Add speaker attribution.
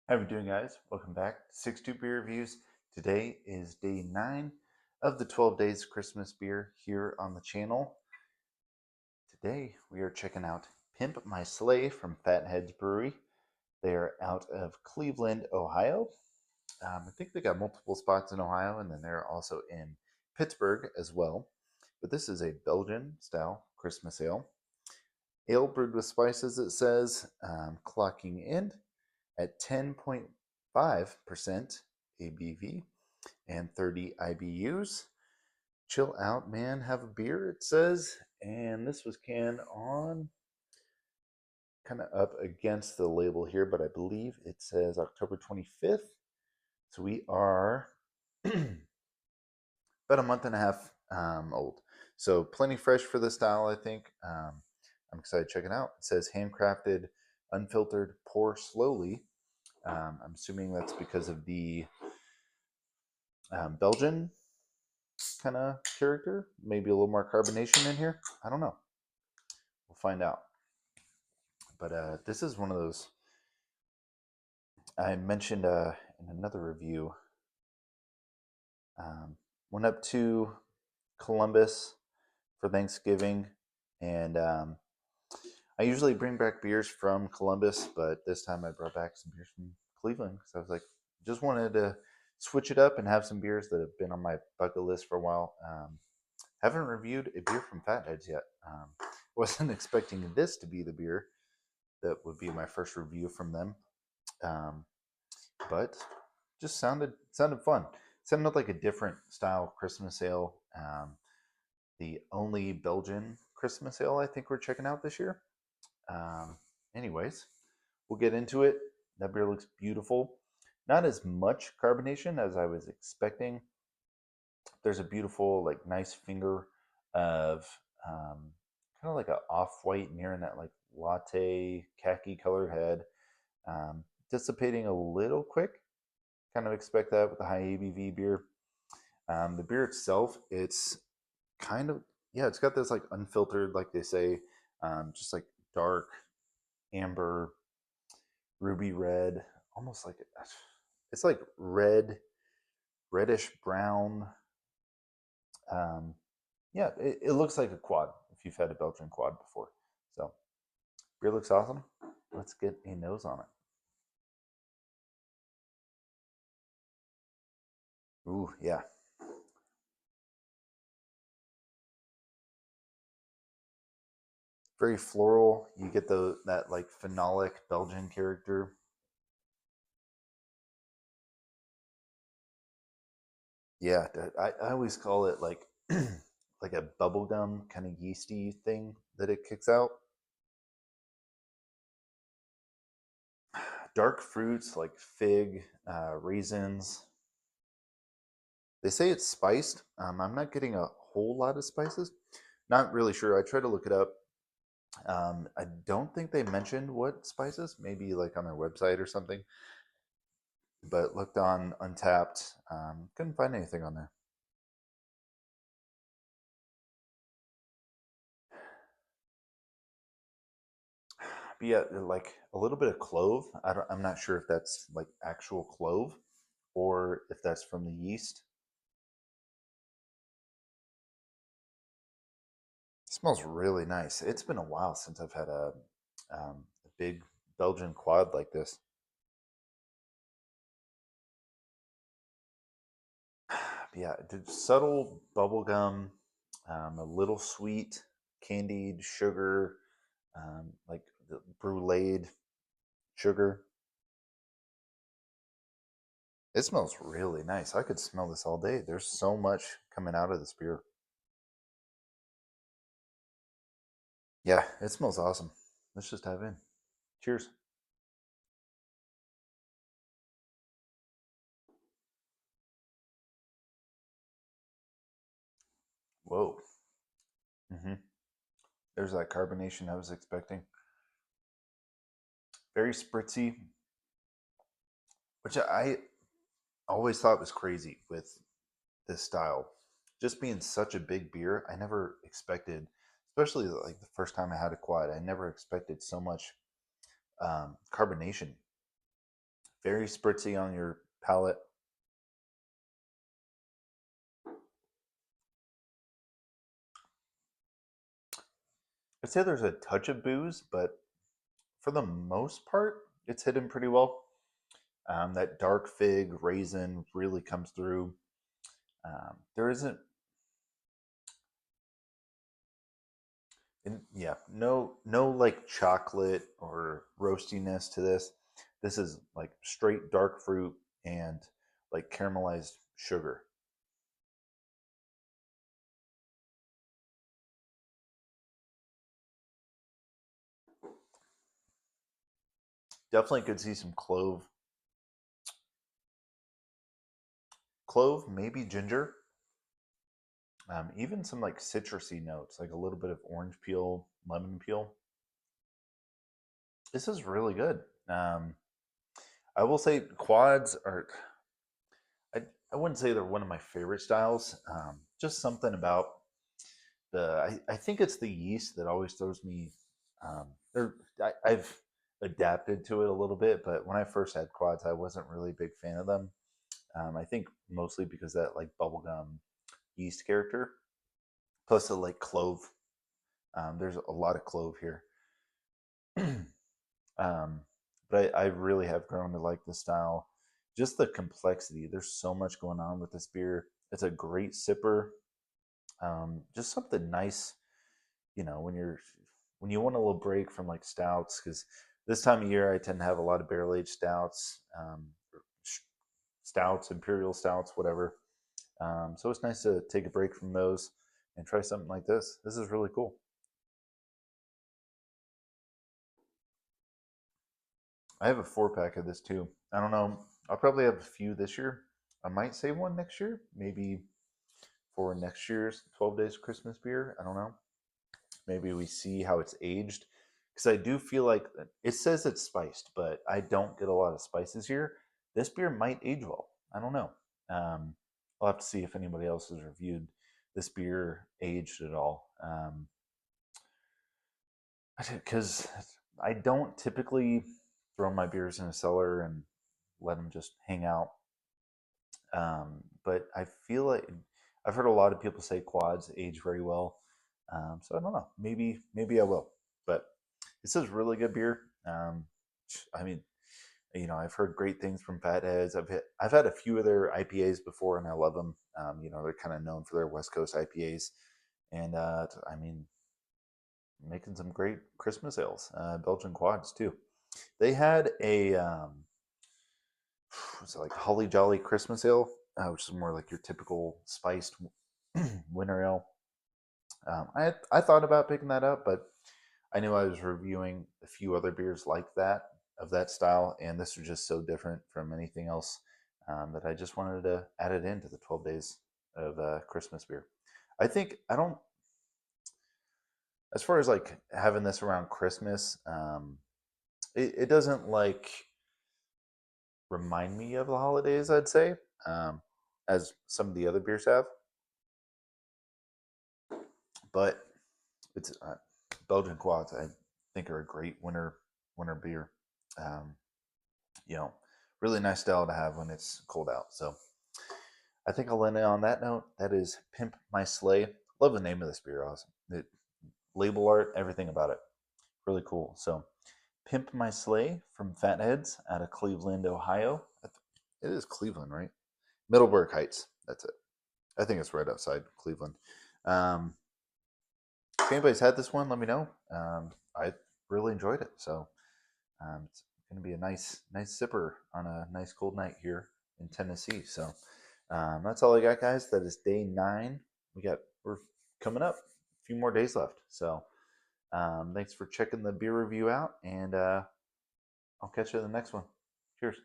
Speaker 1: How are we doing, guys? Welcome back to 62 Beer Reviews. Today is day 9 of the 12 Days Christmas Beer here on the channel. Today we are checking out Pimp My Sleigh from Fatheads Brewery. They are out of Cleveland, Ohio. I think they got multiple spots in Ohio, and then they're also in Pittsburgh as well. But this is a Belgian style Christmas ale. Ale brewed with spices, it says, clocking in at 10.5% ABV and 30 IBUs. Chill out, man. Have a beer, it says. And this was canned on kind of up against the label here, but I believe it says October 25th. So we are about a month and a half old. So plenty fresh for the style, I think. I'm excited to check it out. It says handcrafted, unfiltered, pour slowly. I'm assuming that's because of the Belgian kind of character. Maybe a little more carbonation in here. I don't know. We'll find out. But this is one of those I mentioned in another review. Went up to Columbus for Thanksgiving, and I usually bring back beers from Columbus, but this time I brought back some beers from Cleveland because I was like, just wanted to switch it up and have some beers that have been on my bucket list for a while. Haven't reviewed a beer from Fatheads yet. Wasn't expecting this to be the beer that would be my first review from them, um, but just sounded fun. Sounded like a different style Christmas ale. The only Belgian Christmas ale I think we're checking out this year. Um, Anyways, we'll get into it. That beer looks beautiful. Not as much carbonation as I was expecting. There's a beautiful, like, nice finger of kind of like a off-white near in that like latte khaki colored head. Dissipating a little quick. Kind of expect that with a high ABV beer. The beer itself, it's kind of, yeah, it's got this like unfiltered, like they say, just like dark amber, ruby red, almost like it's like reddish brown. Um, yeah, it looks like a quad if you've had a Belgian quad before. So beer looks awesome. Let's get a nose on it. Ooh, yeah, very floral. You get the that like phenolic Belgian character. Yeah, I always call it like like a bubblegum kind of yeasty thing that it kicks out. Dark fruits like fig, raisins. They say it's spiced. I'm not getting a whole lot of spices. Not really sure. I tried to look it up. I don't think they mentioned what spices. Maybe like on their website or something. But looked on UnTappd. Couldn't find anything on there. But yeah, like a little bit of clove. I'm not sure if that's like actual clove or if that's from the yeast. It smells really nice. It's been a while since I've had a big Belgian quad like this. Yeah, subtle bubblegum, a little sweet, candied sugar, like the bruleed sugar. It smells really nice. I could smell this all day. There's so much coming out of this beer. Yeah, it smells awesome. Let's just dive in. Cheers. Whoa. hmm There's that carbonation I was expecting. Very spritzy, which I always thought was crazy with this style. Just being such a big beer, I never expected, especially like the first time I had a quad, I never expected so much carbonation Very spritzy on your palate. I'd say there's a touch of booze, but for the most part, it's hidden pretty well. That dark fig raisin really comes through. There isn't, yeah, no like chocolate or roastiness to this. This is like straight dark fruit and like caramelized sugar. Definitely could see some clove, maybe ginger, even some like citrusy notes, like a little bit of orange peel, lemon peel. This is really good. Um, I will say quads are. I wouldn't say they're one of my favorite styles. Just something about I think it's the yeast that always throws me. I've adapted to it a little bit, but when I first had quads, I wasn't really a big fan of them. I think mostly because that like bubblegum yeast character, plus the like clove. There's a lot of clove here. um, but I really have grown to like the style. Just the complexity. There's so much going on with this beer. It's a great sipper. Just something nice, when you want a little break from like stouts, because this time of year I tend to have a lot of barrel aged stouts, stouts, imperial stouts, whatever. So it's nice to take a break from those and try something like this. This is really cool. I have a 4 pack of this too. I don't know. I'll probably have a few this year. I might save one next year, maybe for next year's 12 Days Christmas beer. I don't know. Maybe we see how it's aged. Because I do feel like it says it's spiced, but I don't get a lot of spices here. This beer might age well. I don't know. Um, I'll have to see if anybody else has reviewed this beer aged at all. Because I don't typically throw my beers in a cellar and let them just hang out. But I feel like I've heard a lot of people say quads age very well. So I don't know. Maybe I will. But this is really good beer. I mean, I've heard great things from Fatheads. I've had a few of their IPAs before, and I love them. They're kind of known for their West Coast IPAs, and I mean, making some great Christmas ales, Belgian quads too. They had a was it like Holly Jolly Christmas Ale, which is more like your typical spiced winter ale. I thought about picking that up, but I knew I was reviewing a few other beers like that of that style, and this was just so different from anything else that I just wanted to add it into the 12 days of Christmas beer. I don't, as far as like having this around Christmas, it doesn't like remind me of the holidays, I'd say, um, as some of the other beers have. But it's Belgian quads. I think are a great winter beer. Um, you know, really nice style to have when it's cold out. So I think I'll end it on that note. That is Pimp My Sleigh. Love the name of this beer. Awesome. Label art, everything about it. Really cool. So Pimp My Sleigh from Fatheads out of Cleveland, Ohio. It is Cleveland, right? Middleburg Heights. That's it. I think it's right outside Cleveland. Um, if anybody's had this one, let me know. I really enjoyed it. So it's going to be a nice sipper on a nice cold night here in Tennessee. So that's all I got, guys. That is day 9. We're coming up. A few more days left. So thanks for checking the beer review out, and I'll catch you in the next one. Cheers.